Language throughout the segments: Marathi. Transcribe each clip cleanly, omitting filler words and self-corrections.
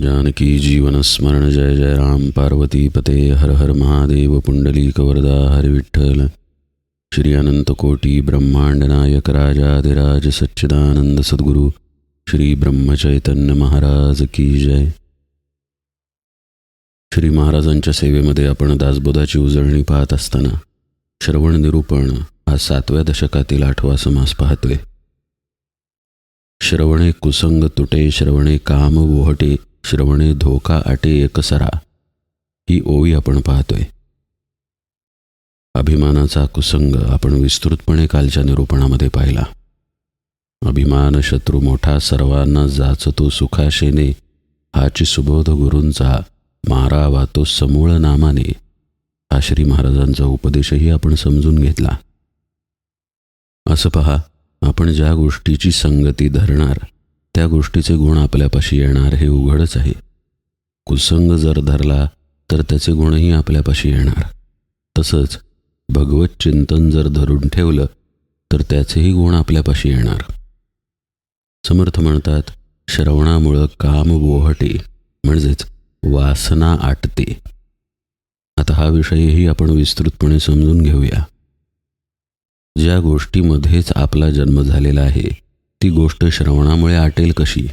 जानकी जीवन स्मरण जय जय राम पार्वती पते हर हर महादेव पुंडलीक वरदा हरि विठ्ठल श्री अनंत कोटी ब्रह्मांड नायक राजाधिराज सच्चिदानंद सद्गुरु श्री ब्रह्मचैतन्य महाराज की जय. श्री महाराजांच्या सेवेमध्ये आपण दासबोधाची उजळणी पाहत असताना श्रवण निरूपण हा 7व्या दशकातील 8वा समास पाहतोय. श्रवणे कुसंग तुटे, श्रवणे काम वोहटे, श्रवणे धोका आटे एकसरा, ही ओवी आपण पाहतोय. अभिमानाचा कुसंग आपण विस्तृतपणे कालच्या निरूपणामध्ये पाहिला. अभिमान शत्रू मोठा, सर्वांना जाचतो सुखाशेने, हाची सुबोध गुरूंचा मारावा तो समूळ नामाने, हा श्री महाराजांचा उपदेशही आपण समजून घेतला. असं पहा, आपण ज्या गोष्टीची संगती धरणार त्या गोष्टीचे गुण आपल्यापाशी येणार हे उघडच आहे. कुसंग जर धरला तर त्याचे गुणही आपल्यापाशी येणार. तसंच भगवत चिंतन जर धरून ठेवलं तर त्याचेही गुण आपल्यापाशी येणार. समर्थ म्हणतात, श्रवणामुळं काम वोहटे, म्हणजेच वासना आटते. आता हा विषयही आपण विस्तृतपणे समजून घेऊया. ज्या गोष्टीमध्येच आपला जन्म झालेला आहे ती गोष्ट श्रवणामुळे आटेल कशी?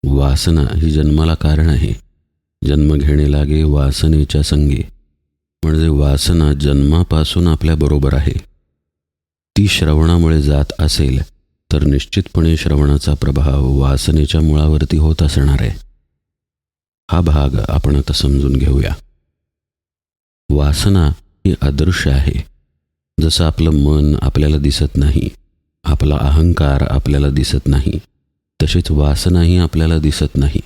वासना ही जन्माला कारण आहे. जन्म घेणे लागे वासनेच्या संगे, म्हणजे वासना जन्मापासून आपल्याबरोबर आहे. ती श्रवणामुळे जात असेल तर निश्चितपणे श्रवणाचा प्रभाव वासनेच्या मुळावरती होत असणार आहे. हा भाग आपण आता समजून घेऊया. वासना ही अदृश्य आहे. जसं आपलं मन आपल्याला दिसत नाही, आपला अहंकार आपल्याला दिसत नाही, तशीच वासनाही आपल्याला दिसत नाही.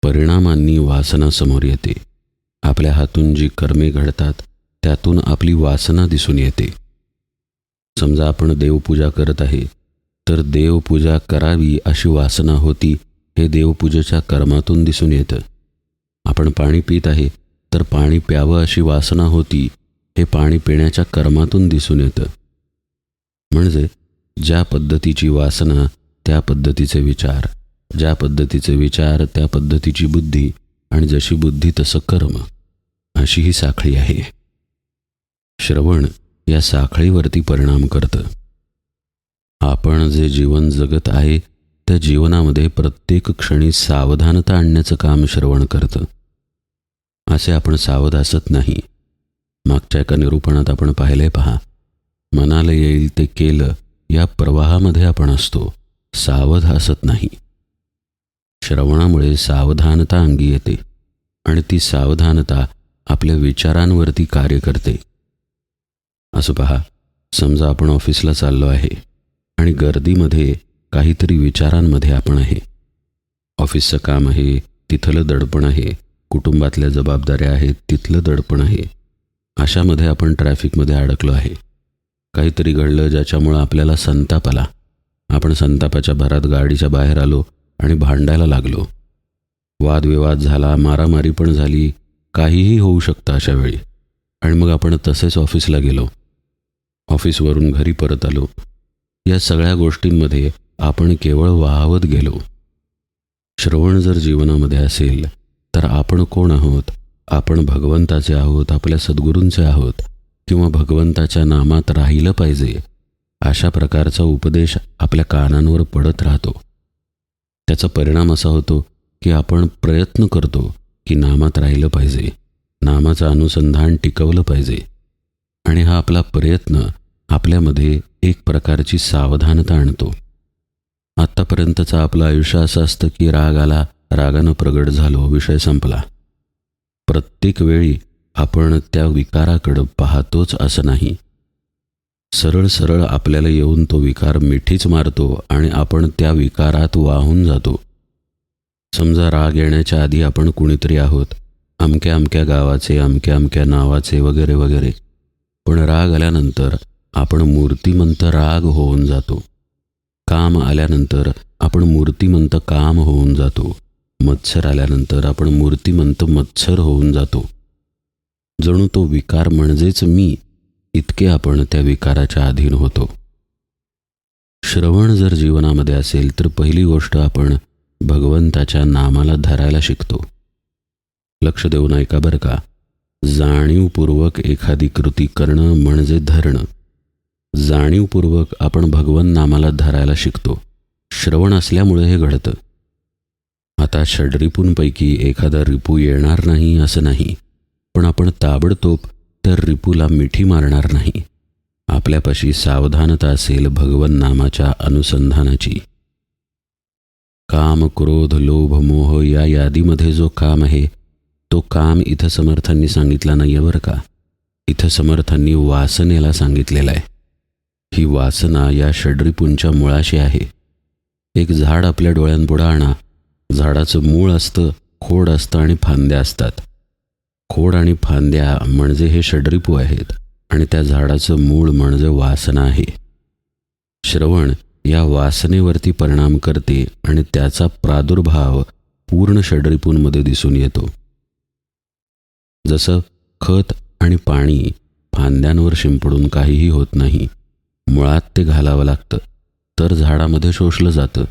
परिणामांनी वासना समोर येते. आपल्या हातून जी कर्मे घडतात त्यातून आपली वासना दिसून येते. समजा आपण देवपूजा करत आहे तर देवपूजा करावी अशी वासना होती, हे देवपूजेच्या कर्मातून दिसून येतं. आपण पाणी पित आहे तर पाणी प्यावं अशी वासना होती, हे पाणी पिण्याच्या कर्मातून दिसून येतं. म्हणजे ज्या पद्धतीची वासना त्या पद्धतीचे विचार, ज्या पद्धतीचे विचार त्या पद्धतीची बुद्धी, आणि जशी बुद्धी तसं कर्म, अशी ही साखळी आहे. श्रवण या साखळीवरती परिणाम करतं. आपण जे जीवन जगत आहे त्या जीवनामध्ये प्रत्येक क्षणी सावधानता आणण्याचं काम श्रवण करतं. असे आपण सावध असत नाही. मागच्या एका निरूपणात आपण पाहिले पहा, मनाला येईल ते केलं या प्रवाहामध्ये आपण असतो, सावध असत नाही. श्रवणामुळे सावधानता अंगी येते आणि ती सावधानता आपल्या विचारांवरती कार्य करते. असं पहा, समजा आपण ऑफिसला चाललो आहे आणि गर्दीमध्ये काहीतरी विचारांमध्ये आपण आहे. ऑफिसचं काम आहे, तिथलं दडपण आहे, कुटुंबातल्या जबाबदाऱ्या आहेत, तिथलं दडपण आहे. अशामध्ये आपण ट्रॅफिकमध्ये अडकलो आहे. काहीतरी घडलं ज्याच्यामुळं आपल्याला संताप आला. आपण संतापाच्या भरात गाडीच्या बाहेर आलो आणि भांडायला लागलो. वादविवाद झाला, मारामारी पण झाली, काहीही होऊ शकतं अशा वेळी. आणि मग आपण तसेच ऑफिसला गेलो, ऑफिसवरून घरी परत आलो. या सगळ्या गोष्टींमध्ये आपण केवळ वाहवत गेलो. श्रवण जर जीवनामध्ये असेल तर आपण कोण आहोत? आपण भगवंताचे आहोत, आपल्या सद्गुरूंचे आहोत, किंवा भगवंताच्या नामात राहिलं पाहिजे अशा प्रकारचा उपदेश आपल्या कानांवर पडत राहतो. त्याचा परिणाम असा होतो की आपण प्रयत्न करतो की नामात राहिलं पाहिजे, नामाचं अनुसंधान टिकवलं पाहिजे. आणि हा आपला प्रयत्न आपल्यामध्ये एक प्रकारची सावधानता आणतो. आत्तापर्यंतचं आपलं आयुष्य असं असतं की राग आला, रागानं प्रगट झालो, विषय संपला. प्रत्येक वेळी आपण त्या विकाराकडं पाहतोच असं नाही. सरळ सरळ आपल्याला येऊन तो विकार मिठीच मारतो आणि आपण त्या विकारात वाहून जातो. समजा राग येण्याच्या आधी आपण कुणीतरी आहोत, अमक्या अमक्या गावाचे, अमक्या अमक्या नावाचे, वगैरे वगैरे. पण राग आल्यानंतर आपण मूर्तिमंत राग होऊन जातो. काम आल्यानंतर आपण मूर्तिमंत काम होऊन जातो. मत्सर आल्यानंतर आपण मूर्तिमंत मत्सर होऊन जातो. जणू तो विकार म्हणजेच मी, इतके आपण त्या विकाराच्या अधीन होतो. श्रवण जर जीवनामध्ये असेल तर पहिली गोष्ट आपण भगवंताच्या नामाला धरायला शिकतो. लक्ष देऊन ऐका बरं का. जाणीवपूर्वक एखादी कृती करणं म्हणजे धरणं. जाणीवपूर्वक आपण भगवन नामाला धरायला शिकतो. श्रवण असल्यामुळे हे घडतं. आता षड्रिपूंपैकी एखादा रिपू येणार नाही असं नाही, पण आपण ताबडतोब त्या रिपूला मिठी मारणार नाही. आपल्यापाशी सावधानता असेल भगवन नामाच्या अनुसंधानाची. काम, क्रोध, लोभ, मोह या यादीमध्ये जो काम आहे तो काम इथं समर्थांनी सांगितला नाही आहे बरं का. इथं समर्थांनी वासनेला सांगितलेलं आहे. ही वासना या षड्रिपूंच्या मुळाशी आहे. एक झाड आपल्या डोळ्यांपुढं आणा. झाडाचं मूळ असतं, खोड असतं आणि फांद्या असतात. खोड आणि फांद्या म्हणजे हे षड्रिपू आहेत आणि त्या झाडाचं मूळ म्हणजे वासना आहे. श्रवण या वासनेवरती परिणाम करते आणि त्याचा प्रादुर्भाव पूर्ण षड्रिपूंमध्ये दिसून येतो. जसं खत आणि पाणी फांद्यांवर शिंपडून काहीही होत नाही, मुळात ते घालावं लागतं तर झाडामध्ये शोषलं जातं.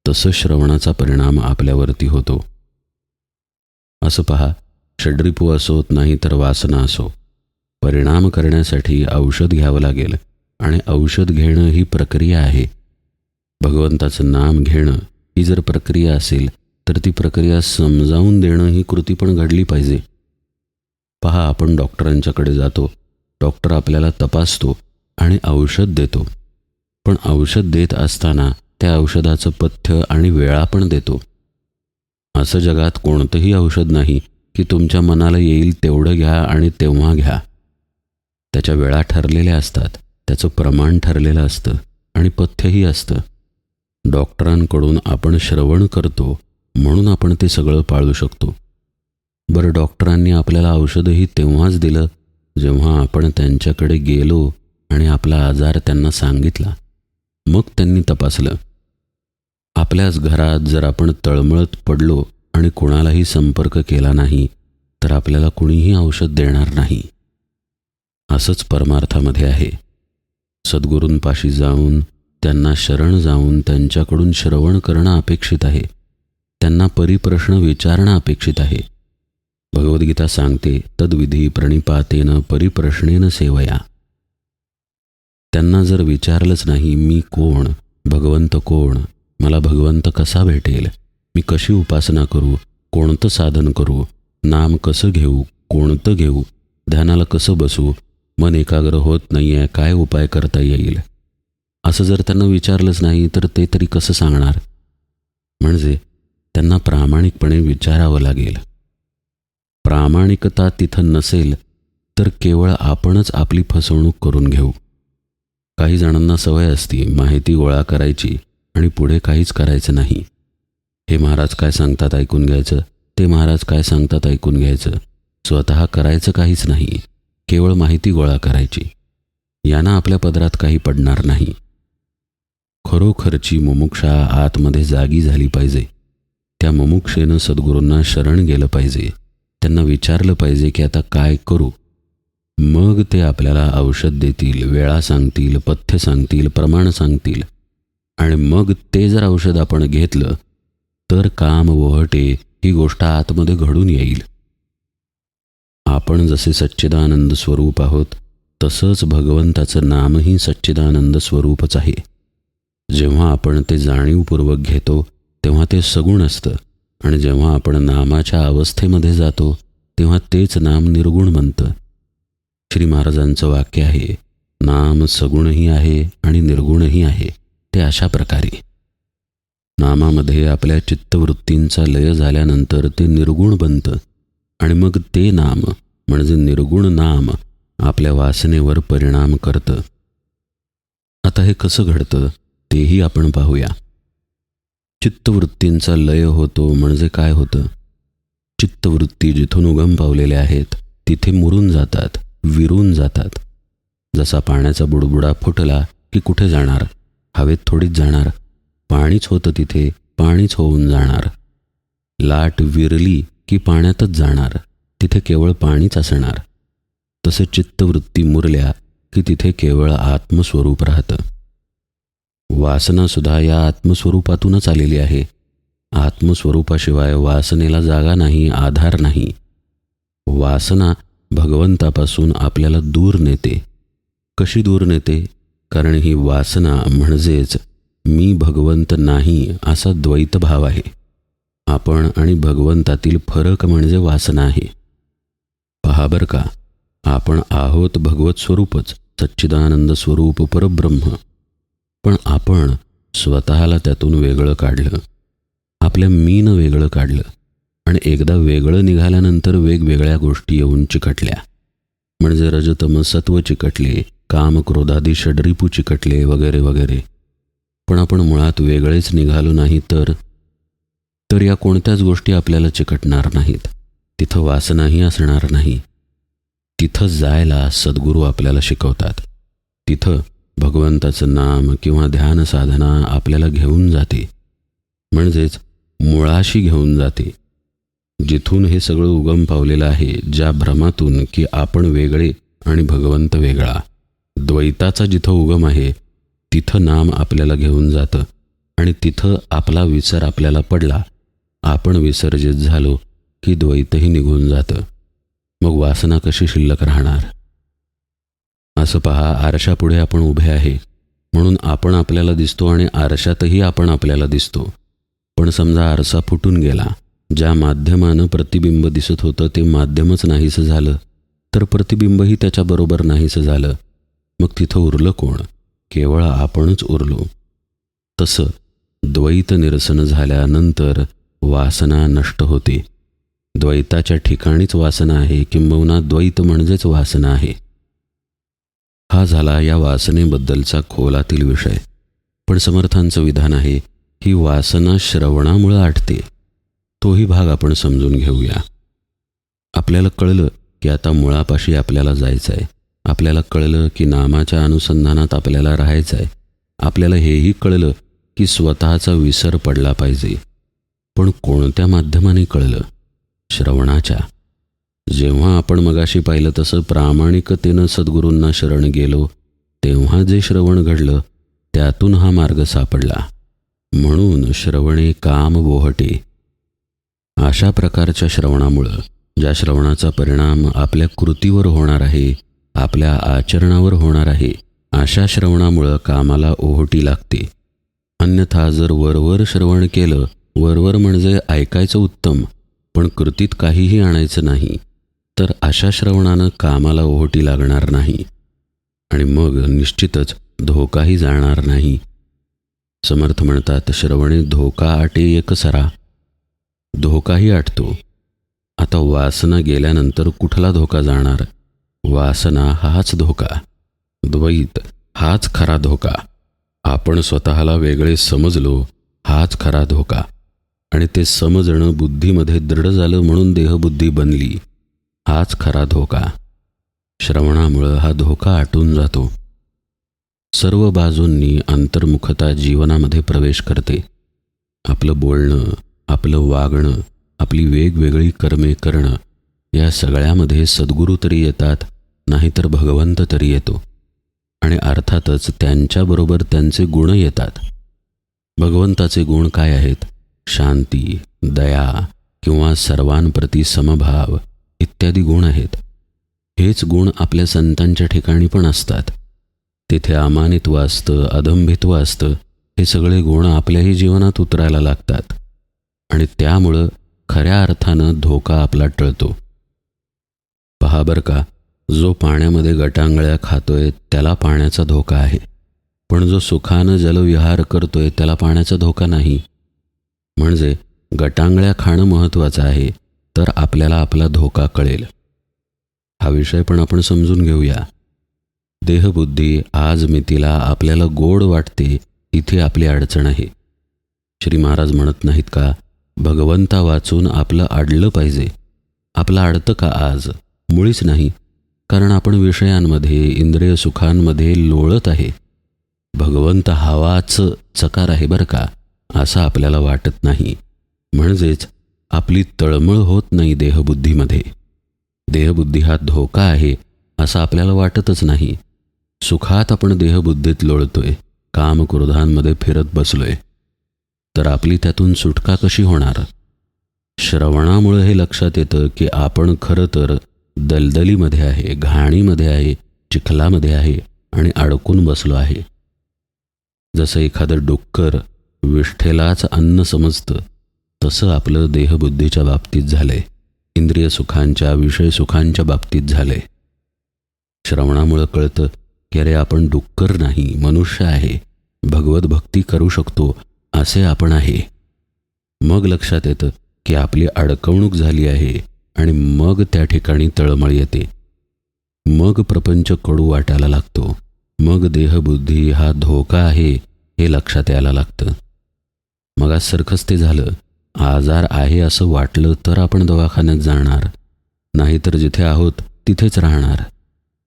तसं श्रवणाचा परिणाम आपल्यावरती होतो. असं पहा, षड्रिपू असोत नाही तर वासना असो, परिणाम करण्यासाठी औषध घ्यावं लागेल आणि औषध घेणं ही प्रक्रिया आहे. भगवंताचं नाम घेणं ही जर प्रक्रिया असेल तर ती प्रक्रिया समजावून देणं ही कृती पण घडली पाहिजे. पहा, आपण डॉक्टरांच्याकडे जातो, डॉक्टर आपल्याला तपासतो आणि औषध देतो, पण औषध देत असताना त्या औषधाचं पथ्य आणि वेळा पण देतो. असं जगात कोणतंही औषध नाही की तुमच्या मनाला येईल तेवढं घ्या आणि तेव्हा घ्या. त्याच्या वेळा ठरलेल्या असतात, त्याचं प्रमाण ठरलेलं असतं आणि पथ्यही असतं. डॉक्टरांकडून आपण श्रवण करतो म्हणून आपण ते सगळं पाळू शकतो. बरं, डॉक्टरांनी आपल्याला औषधही तेव्हाच दिलं जेव्हा आपण त्यांच्याकडे गेलो आणि आपला आजार त्यांना सांगितला. मग त्यांनी तपासलं. आपल्याच घरात जर आपण तळमळत पडलो आणि कोणालाही संपर्क केला नाही तर आपल्याला कुणीही औषध देणार नाही. असंच परमार्थामध्ये आहे. सद्गुरूंपाशी जाऊन त्यांना शरण जाऊन त्यांच्याकडून श्रवण करणं अपेक्षित आहे. त्यांना परिप्रश्न विचारणं अपेक्षित आहे. भगवद्गीता सांगते, तद्विधी प्रणिपातेन परिप्रश्नेन सेवया. त्यांना जर विचारलंच नाही, मी कोण, भगवंत कोण, मला भगवंत कसा भेटेल, मी कशी उपासना करू, कोणतं साधन करू, नाम कसं घेऊ, कोणतं घेऊ, ध्यानाला कसं बसू, मन एकाग्र होत नाही आहे, काय उपाय करता येईल, असं जर त्यांना विचारलंच नाही तर ते तरी कसं सांगणार. म्हणजे त्यांना प्रामाणिकपणे विचारावं लागेल. प्रामाणिकता तिथं नसेल तर केवळ आपणच आपली फसवणूक करून घेऊ. काही जणांना सवय असती माहिती गोळा करायची आणि पुढे काहीच करायचं नाही. हे महाराज काय सांगतात ऐकून घ्यायचं, ते महाराज काय सांगतात ऐकून घ्यायचं, स्वतः करायचं काहीच नाही, केवळ माहिती गोळा करायची. यानं आपल्या पदरात काही पडणार नाही. खरोखरची मुमुक्षा आतमध्ये जागी झाली पाहिजे. त्या मुमुक्षेनं सद्गुरूंना शरण गेलं पाहिजे. त्यांना विचारलं पाहिजे की आता काय करू. मग ते आपल्याला औषध देतील, वेळा सांगतील, पथ्य सांगतील, प्रमाण सांगतील आणि मग ते जर औषध आपण घेतलं तर काम वहटे ही गोष्ट आतमध्ये घडून येईल. आपण जसे सच्चिदानंद स्वरूप आहोत तसंच भगवंताचं नामही सच्चिदानंद स्वरूपच आहे. जेव्हा आपण ते जाणीवपूर्वक घेतो तेव्हा ते सगुण असतं आणि जेव्हा आपण नामाच्या अवस्थेमध्ये जातो तेव्हा तेच नाम निर्गुण बनतं. श्री महाराजांचं वाक्य आहे, नाम सगुणही आहे आणि निर्गुणही आहे. ते अशा प्रकारे नामामध्ये आपल्या चित्तवृत्तींचा लय झाल्यानंतर ते निर्गुण बनतं आणि मग ते नाम म्हणजे निर्गुण नाम आपल्या वासनेवर परिणाम करतं. आता हे कसं घडतं तेही आपण पाहूया. चित्तवृत्तींचा लय होतो म्हणजे काय होतं? चित्तवृत्ती जिथून उगम पावलेल्या आहेत तिथे मुरून जातात, विरून जातात. जसा पाण्याचा बुडबुडा फुटला की कुठे जाणार? हवेत थोडीच जाणार. पाणीच होतं तिथे, पाणीच होऊन जाणार. लाट विरली की पाण्यातच जाणार, तिथे केवळ पाणीच असणार. तसे चित्तवृत्ती मुरल्या की तिथे केवळ आत्मस्वरूप राहतं. वासनासुद्धा या आत्मस्वरूपातूनच आलेली आहे. आत्मस्वरूपाशिवाय वासनेला जागा नाही, आधार नाही. वासना भगवंतापासून आपल्याला दूर नेते. कशी दूर नेते? कारण ही वासना म्हणजेच मी भगवंत नाही असा द्वैतभाव आहे. आपण आणि भगवंतातील फरक म्हणजे वासना आहे. पहा बरं का, आपण आहोत भगवत स्वरूपच, सच्चिदानंद स्वरूप परब्रह्म. पण आपण स्वतःला त्यातून वेगळं काढलं, आपल्या मीनं वेगळं काढलं आणि एकदा वेगळं निघाल्यानंतर वेगवेगळ्या गोष्टी येऊन चिकटल्या. म्हणजे रजतम सत्व चिकटले, काम क्रोधादी षड्रिपू चिकटले वगैरे वगैरे. पण आपण मुळात वेगळेच निघालो नाही तर या कोणत्याच गोष्टी आपल्याला चिकटणार नाहीत. तिथं वासनाही असणार नाही. तिथं जायला सद्गुरू आपल्याला शिकवतात. तिथं भगवंताचं नाम किंवा ध्यान साधना आपल्याला घेऊन जाते, म्हणजेच मुळाशी घेऊन जाते. जिथून हे सगळं उगम पावलेलं आहे, ज्या भ्रमातून की आपण वेगळे आणि भगवंत वेगळा, द्वैताचा जिथं उगम आहे तिथं नाम आपल्याला घेऊन जातं. आणि तिथं आपला विसर आपल्याला पडला, आपण विसर्जित झालो की द्वैतही निघून जातं. मग वासना कशी शिल्लक राहणार? असं पहा, आरशापुढे आपण उभे आहे म्हणून आपण आपल्याला दिसतो आणि आरशातही आपण आपल्याला दिसतो. पण समजा आरसा फुटून गेला, ज्या माध्यमानं प्रतिबिंब दिसत होतं ते माध्यमच नाहीसं झालं, तर प्रतिबिंबही त्याच्याबरोबर नाहीसं झालं. मग तिथं उरलं कोण? केवळ आपणच उरलो. तसं द्वैत निरसन झाल्यानंतर वासना नष्ट होते. द्वैताच्या ठिकाणीच वासना आहे, किंबहुना द्वैत म्हणजेच वासना आहे. हा झाला या वासनेबद्दलचा खोलातील विषय. पण समर्थांचं विधान आहे, ही वासना श्रवणामुळं आटते. तोही भाग आपण समजून घेऊया. आपल्याला कळलं की आता मुळापाशी आपल्याला जायचं आहे. आपल्याला कळलं की नामाच्या अनुसंधानात आपल्याला राहायचं आहे. आपल्याला हेही कळलं की स्वतःचा विसर पडला पाहिजे. पण कोणत्या माध्यमाने कळलं? श्रवणाच्या. जेव्हा आपण मगाशी पाहिलं तसं प्रामाणिकतेनं सद्गुरूंना शरण गेलो, तेव्हा जे श्रवण घडलं त्यातून हा मार्ग सापडला. म्हणून श्रवणे काम वोहटे. अशा प्रकारच्या श्रवणामुळं, ज्या श्रवणाचा परिणाम आपल्या कृतीवर होणार आहे, आपल्या आचरणावर होणार आहे, अशा श्रवणामुळं कामाला ओहोटी लागते. अन्यथा जर वरवर श्रवण केलं, वरवर म्हणजे ऐकायचं उत्तम, पण कृतीत काहीही आणायचं नाही, तर अशा श्रवणानं कामाला ओहोटी लागणार नाही आणि मग निश्चितच धोकाही जाणार नाही. समर्थ म्हणतात, श्रवणे धोका आटे एक सरा. धोकाही आटतो. आता वासना गेल्यानंतर कुठला धोका जाणार? वासना हाच धोका. द्वैत हाच खरा धोका. आपण स्वतःला वेगळे समजलो हाच खरा धोका. आणि ते समजणं बुद्धीमध्ये दृढ झालं म्हणून देहबुद्धी बनली, हाच खरा धोका. श्रवणामुळं हा धोका आटून जातो. सर्व बाजूंनी अंतर्मुखता जीवनामध्ये प्रवेश करते. आपलं बोलणं, आपलं वागणं, आपली वेगवेगळी कर्मे करणं, या सगळ्यामध्ये सद्गुरू तरी येतात, नाहीतर भगवंत तरी येतो. आणि अर्थातच त्यांच्याबरोबर त्यांचे गुण येतात. भगवंताचे गुण काय आहेत? शांती, दया किंवा सर्वांप्रती समभाव इत्यादी गुण आहेत. हेच गुण आपल्या संतांच्या ठिकाणी पण असतात. तिथे अमानित्व असतं, अदंभित्व असतं. हे सगळे गुण आपल्याही जीवनात उतरायला लागतात आणि त्यामुळं खऱ्या अर्थानं धोका आपला टळतो. पहा बरं का, जो पाण्यामध्ये गटांगळ्या खातोय त्याला पाण्याचा धोका आहे, पण जो सुखानं जलविहार करतोय त्याला पाण्याचा धोका नाही. म्हणजे गटांगळ्या खाणं महत्त्वाचं आहे, तर आपल्याला आपला धोका कळेल. हा विषय पण आपण समजून घेऊया. देहबुद्धी आज मितीला आपल्याला गोड वाटते, इथे आपली अडचण आहे. श्री महाराज म्हणत नाहीत का, भगवंता वाचून आपलं अडलं पाहिजे. आपलं अडतं का आज? मुळीच नाही. कारण आपण विषयांमध्ये, इंद्रिय सुखांमध्ये लोळत आहे. भगवंत हवाच चकार आहे बरं का, असं आपल्याला वाटत नाही. म्हणजेच आपली तळमळ होत नाही देहबुद्धीमध्ये. देहबुद्धी हा धोका आहे असं आपल्याला वाटतच नाही. सुखात आपण देहबुद्धीत लोळतोय, कामक्रोधांमध्ये फिरत बसलोय. तर आपली त्यातून सुटका कशी होणार? श्रवणामुळे हे लक्षात येतं की आपण खरं तर दलदलीमध्ये आहे, घाणीमध्ये आहे, चिखलामध्ये आहे आणि अडकून बसलो आहे. जसं एखादं डुक्कर विष्ठेलाच अन्न समजतं, तसं आपलं देहबुद्धीच्या बाबतीत झालंय, इंद्रिय सुखांच्या, विषय सुखांच्या बाबतीत झालंय. श्रवणामुळं कळतं की अरे आपण डुक्कर नाही, मनुष्य आहे, भगवत भक्ती करू शकतो असे आपण आहे. मग लक्षात येतं की आपली अडकवणूक झाली आहे आणि मग त्या ठिकाणी तळमळ येते. मग प्रपंच कडू वाटायला लागतो. मग देहबुद्धी हा धोका आहे हे लक्षात यायला लागतं. मग आज सारखंच ते झालं. आजार आहे असं वाटलं तर आपण दवाखान्यात जाणार, नाहीतर जिथे आहोत तिथेच राहणार.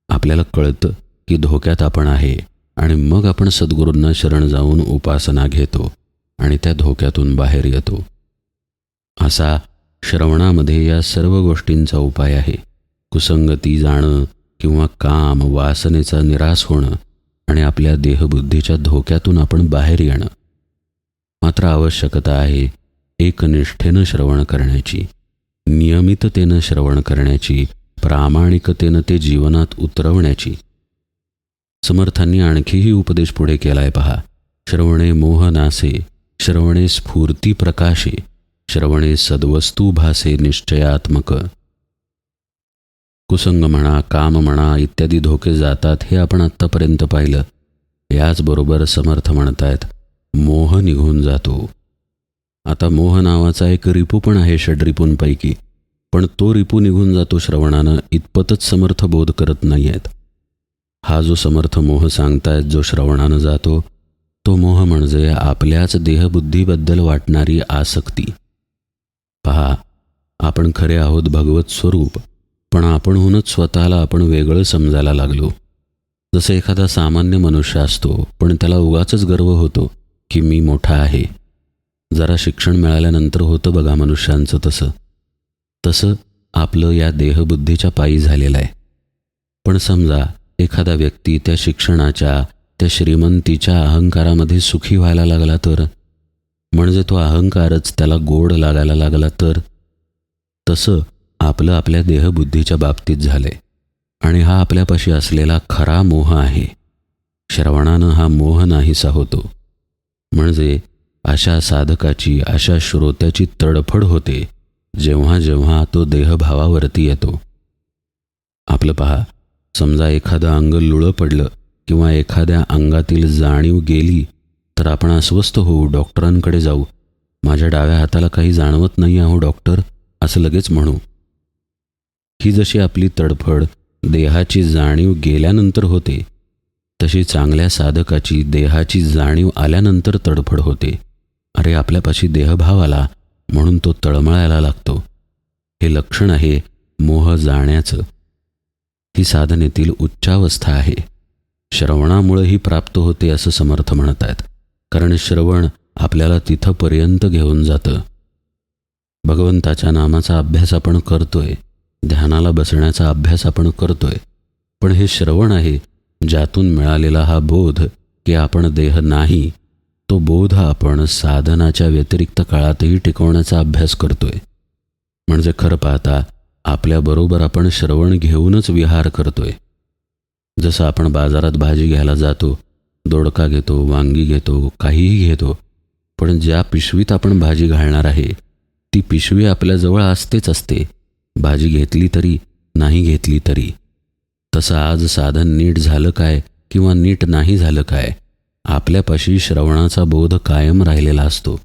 आपल्याला कळतं की धोक्यात आपण आहे आणि मग आपण सद्गुरूंना शरण जाऊन उपासना घेतो आणि त्या धोक्यातून बाहेर येतो. असा श्रवणामध्ये या सर्व गोष्टींचा उपाय आहे. कुसंगती जाणं किंवा काम वासनेचा निराश होणं आणि आपल्या देहबुद्धीच्या धोक्यातून आपण बाहेर येणं. मात्र आवश्यकता आहे एकनिष्ठेनं श्रवण करण्याची, नियमिततेनं श्रवण करण्याची, प्रामाणिकतेनं ते जीवनात उतरवण्याची. समर्थांनी आणखीही उपदेश पुढे केलाय पहा. श्रवणे मोहनासे, श्रवणे स्फूर्ती प्रकाशे, श्रवणे सद्वस्तू भासे निश्चयात्मक. कुसंग म्हणा, काम म्हणा इत्यादी धोके जातात हे आपण आत्तापर्यंत पाहिलं. याचबरोबर समर्थ म्हणतायत मोह निघून जातो. आता मोह नावाचा एक रिपू पण आहे षड्रिपूंपैकी, पण तो रिपू निघून जातो श्रवणानं इतपतच समर्थ बोध करत नाही आहेत. हा जो समर्थ मोह सांगतायत जो श्रवणानं जातो, तो मोह म्हणजे आपल्याच देहबुद्धीबद्दल वाटणारी आसक्ती. पहा, आपण खरे आहोत भगवत स्वरूप, पण आपणहूनच स्वतःला आपण वेगळं समजायला लागलो. जसं एखादा सामान्य मनुष्य असतो, पण त्याला उगाचच गर्व होतो की मी मोठा आहे. जरा शिक्षण मिळाल्यानंतर होतं बघा मनुष्यांचं तसं आपलं या देहबुद्धीच्या पायी झालेलं आहे. पण समजा एखादा व्यक्ती त्या शिक्षणाच्या, त्या श्रीमंतीच्या अहंकारामध्ये सुखी व्हायला लागला तर, म्हणजे तो अहंकारच त्याला गोड लागायला लागला तर, तसं आपलं आपल्या देहबुद्धीच्या बाबतीत झालंय. आणि हा आपल्यापाशी असलेला खरा मोह आहे. श्रवणानं हा मोह नाहीसा होतो. म्हणजे अशा साधकाची, अशा श्रोत्याची तडफड होते जेव्हा जेव्हा तो देहभावावरती येतो. आपलं पहा, समजा एखादं अंग लुळं पडलं किंवा एखाद्या अंगातील जाणीव गेली तर आपण अस्वस्थ होऊ, डॉक्टरांकडे जाऊ. माझ्या डाव्या हाताला काही जाणवत नाही आहो डॉक्टर, असं लगेच म्हणू. ही जशी आपली तडफड देहाची जाणीव गेल्यानंतर होते, तशी चांगल्या साधकाची देहाची जाणीव आल्यानंतर तडफड होते. अरे आपल्यापाशी देहभाव आला म्हणून तो तळमळायला लागतो. हे लक्षण आहे मोह जाण्याचं. ही साधनेतील उच्चावस्था आहे. श्रवणामुळे ही प्राप्त होते असं समर्थ म्हणत आहेत. कारण श्रवण आपल्याला तिथंपर्यंत घेऊन जातं. भगवंताच्या नामाचा अभ्यास आपण करतोय, ध्यानाला बसण्याचा अभ्यास आपण करतोय, पण हे श्रवण आहे ज्यातून मिळालेला हा बोध की आपण देह नाही, तो बोध आपण साधनाच्या व्यतिरिक्त काळातही टिकवण्याचा अभ्यास करतोय. म्हणजे खरं पाहता आपल्याबरोबर आपण श्रवण घेऊनच विहार करतोय. जसं आपण बाजारात भाजी घ्यायला जातो, दोडका घेतो, वांगी घेतो, काहीही घेतो, पण ज्या पिशवीत आपण भाजी घालणार आहे ती पिशवी आपल्याजवळ असतेच असते, भाजी घेतली तरी नाही घेतली तरी. तसं आज साधन नीट झालं काय किंवा नीट नाही झालं काय, आपल्यापाशी श्रवणाचा बोध कायम राहिलेला असतो.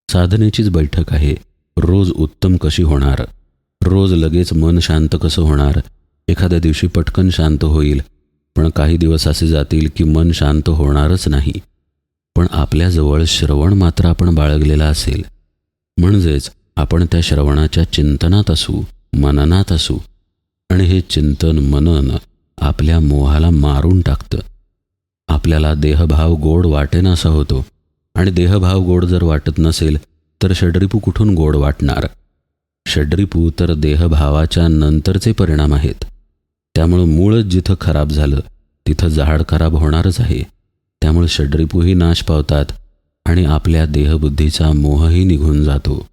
साधनेचीच बैठक आहे. रोज उत्तम कशी होणार, रोज लगेच मन शांत कसं होणार. एखाद्या दिवशी पटकन शांत होईल, पण काही दिवस असे जातील की मन शांत होणारच नाही. पण आपल्याजवळ श्रवण मात्र आपण बाळगलेला असेल, म्हणजेच आपण त्या श्रवणाच्या चिंतनात असू, मननात असू, आणि हे चिंतन मनन आपल्या मोहाला मारून टाकतं. आपल्याला देहभाव गोड वाटेनासा होतो, आणि देहभाव गोड जर वाटत नसेल तर षड्रिपू कुठून गोड वाटणार. षड्रिपू तर देहभावाच्या नंतरचे परिणाम आहेत. त्यामुळं मूळच जिथं खराब झालं तिथं झाड खराब होणारच आहे. त्यामुळे षड्रिपूही नाश पावतात आणि आपल्या देहबुद्धीचा मोहही निघून जातो.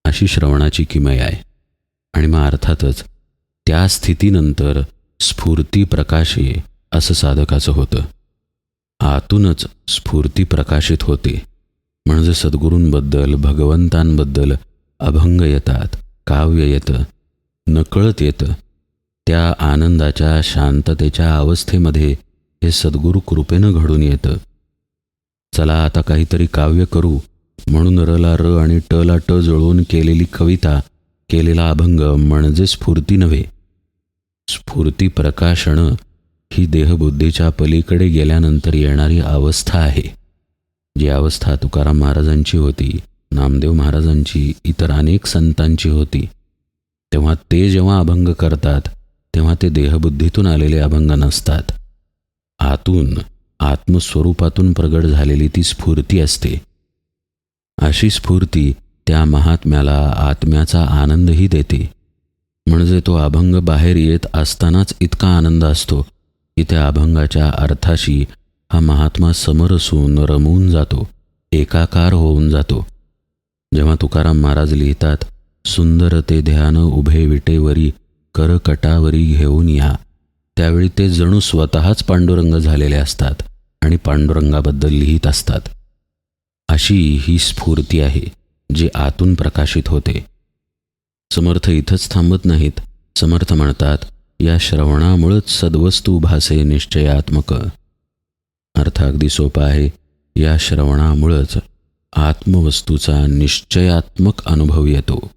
अशी श्रवणाची किमया आहे. आणि मग अर्थातच त्या स्थितीनंतर स्फूर्ती प्रकाशे असं साधकाचं होतं. आतूनच स्फूर्ती प्रकाशित होते. म्हणजे सद्गुरूंबद्दल, भगवंतांबद्दल अभंग येतात, काव्य येतं, नकळत येतं. त्या आनंदाच्या, शांततेच्या अवस्थेमध्ये हे सद्गुरू कृपेनं घडून येतं. चला आता काहीतरी काव्य करू म्हणून रला र आणि टला ट जुळवून केलेली कविता, केलेला अभंग म्हणजे स्फूर्ती नव्हे. स्फूर्ती प्रकाशण ही देहबुद्धीच्या पलीकडे गेल्यानंतर येणारी अवस्था आहे. जी अवस्था तुकाराम महाराजांची होती, नामदेव महाराजांची, इतर अनेक संतांची होती. तेव्हा ते जेव्हा अभंग करतात तेव्हा ते देहबुद्धीतून आलेले अभंग नसतात. आतून, आत्मस्वरूपातून प्रगट झालेली ती स्फूर्ती असते. अशी स्फूर्ती त्या महात्म्याला आत्म्याचा आनंदही देते. म्हणजे तो अभंग बाहेर येत असतानाच इतका आनंद असतो की त्या अभंगाच्या अर्थाशी हा महात्मा समरसून रमून जातो, एकाकार होऊन जातो. जेव्हा तुकाराम महाराज लिहितात, सुंदर ते ध्यान उभे विटेवरी करकटावरी घेऊन या, त्यावेळी ते जणू स्वतःच पांडुरंग झालेले असतात आणि पांडुरंगाबद्दल लिहित असतात. अशी ही स्फूर्ती आहे जी आतून प्रकाशित होते. समर्थ इथंच थांबत नाहीत. समर्थ म्हणतात, या श्रवणामुळंच सद्वस्तू भासे निश्चयात्मक. अर्थ अगदी सोपा आहे. या श्रवणामुळंच आत्मवस्तूचा निश्चयात्मक अनुभव येतो.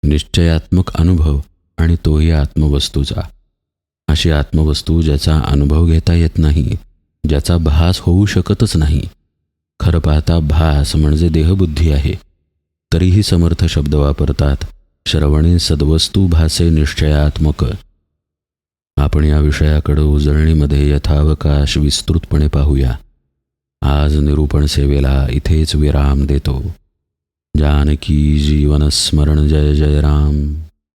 निश्चयात्मक अनुभव आणि तोही आत्मवस्तूचा. अशी आत्मवस्तू ज्याचा अनुभव घेता येत नाही, ज्याचा भास होऊ शकतच नाही. खरं पाहता भास म्हणजे देहबुद्धी आहे. तरीही समर्थ शब्द वापरतात, श्रवणे सद्वस्तू भासे निश्चयात्मक. आपण या विषयाकडे उजळणीमध्ये यथावकाश विस्तृतपणे पाहूया. आज निरूपण सेवेला इथेच विराम देतो. जानकी जीवन स्मरण जय जय राम.